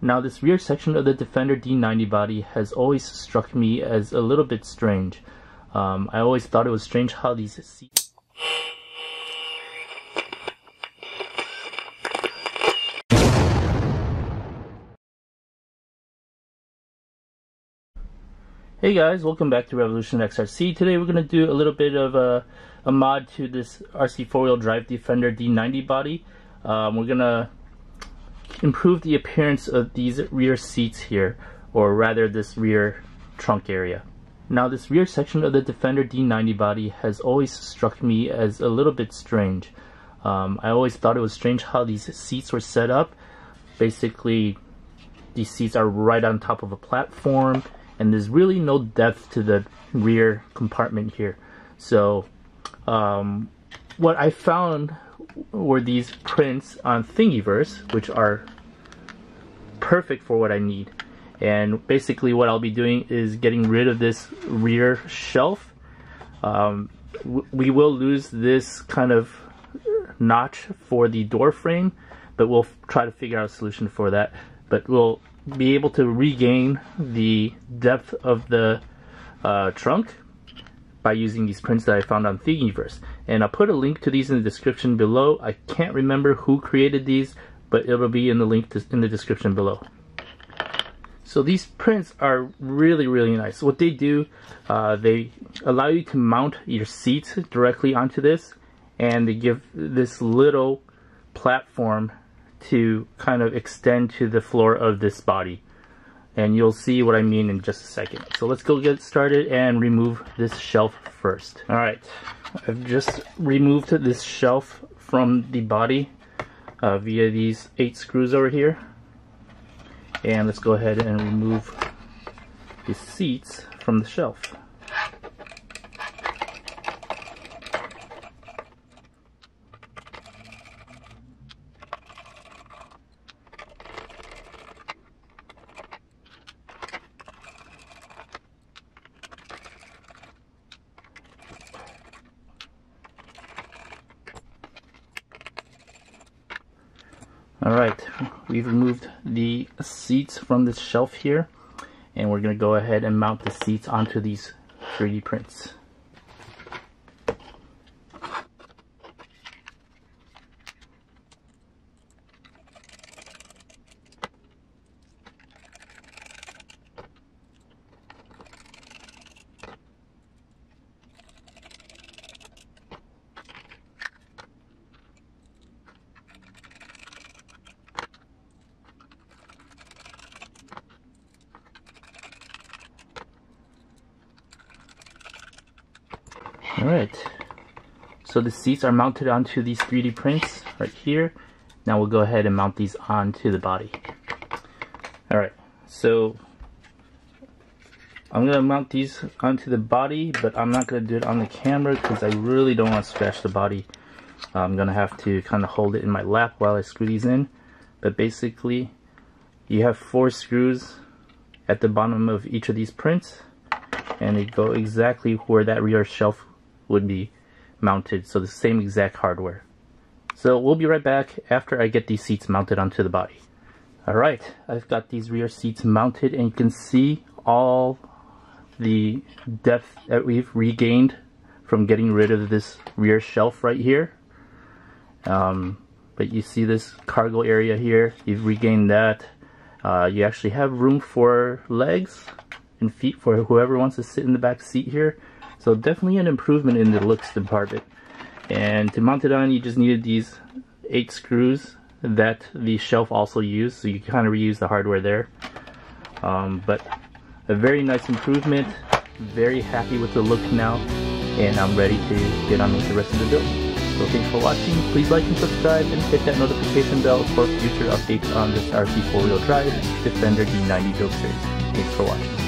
Now this rear section of the Defender D90 body has always struck me as a little bit strange. I always thought it was strange how these seats... Hey guys, welcome back to Revolution XRC. Today we're going to do a little bit of a mod to this RC 4-wheel drive Defender D90 body. We're going to improve the appearance of these rear seats here, or rather this rear trunk area. Now this rear section of the Defender D90 body has always struck me as a little bit strange. I always thought it was strange how these seats were set up. Basically, these seats are right on top of a platform, and there's really no depth to the rear compartment here. So what I found were these prints on Thingiverse, which are perfect for what I need. And basically what I'll be doing is getting rid of this rear shelf. We will lose this kind of notch for the door frame, but we'll try to figure out a solution for that. But we'll be able to regain the depth of the trunk by using these prints that I found on Thingiverse. And I'll put a link to these in the description below. I can't remember who created these, but it'll be in the link in the description below. So these prints are really, really nice. What they do, they allow you to mount your seats directly onto this, and they give this little platform to kind of extend to the floor of this body. And you'll see what I mean in just a second. So let's go get started and remove this shelf first. Alright, I've just removed this shelf from the body via these 8 screws over here. And let's go ahead and remove the seats from the shelf. Alright, we've removed the seats from this shelf here, and we're going to go ahead and mount the seats onto these 3D prints. Alright, so the seats are mounted onto these 3D prints right here. Now we'll go ahead and mount these onto the body. Alright, so I'm going to mount these onto the body, but I'm not going to do it on the camera because I really don't want to scratch the body. I'm going to have to kind of hold it in my lap while I screw these in. But basically, you have 4 screws at the bottom of each of these prints, and they go exactly where that rear shelf would be mounted, so the same exact hardware. So we'll be right back after I get these seats mounted onto the body. Alright, I've got these rear seats mounted, and you can see all the depth that we've regained from getting rid of this rear shelf right here. But you see this cargo area here, you've regained that. You actually have room for legs and feet for whoever wants to sit in the back seat here. So definitely an improvement in the looks department. And to mount it on, you just needed these 8 screws that the shelf also used, so you kind of reuse the hardware there. But a very nice improvement. Very happy with the look now, and I'm ready to get on with the rest of the build. So thanks for watching. Please like and subscribe, and hit that notification bell for future updates on this RC 4-wheel drive Defender D90 Build Series. Thanks for watching.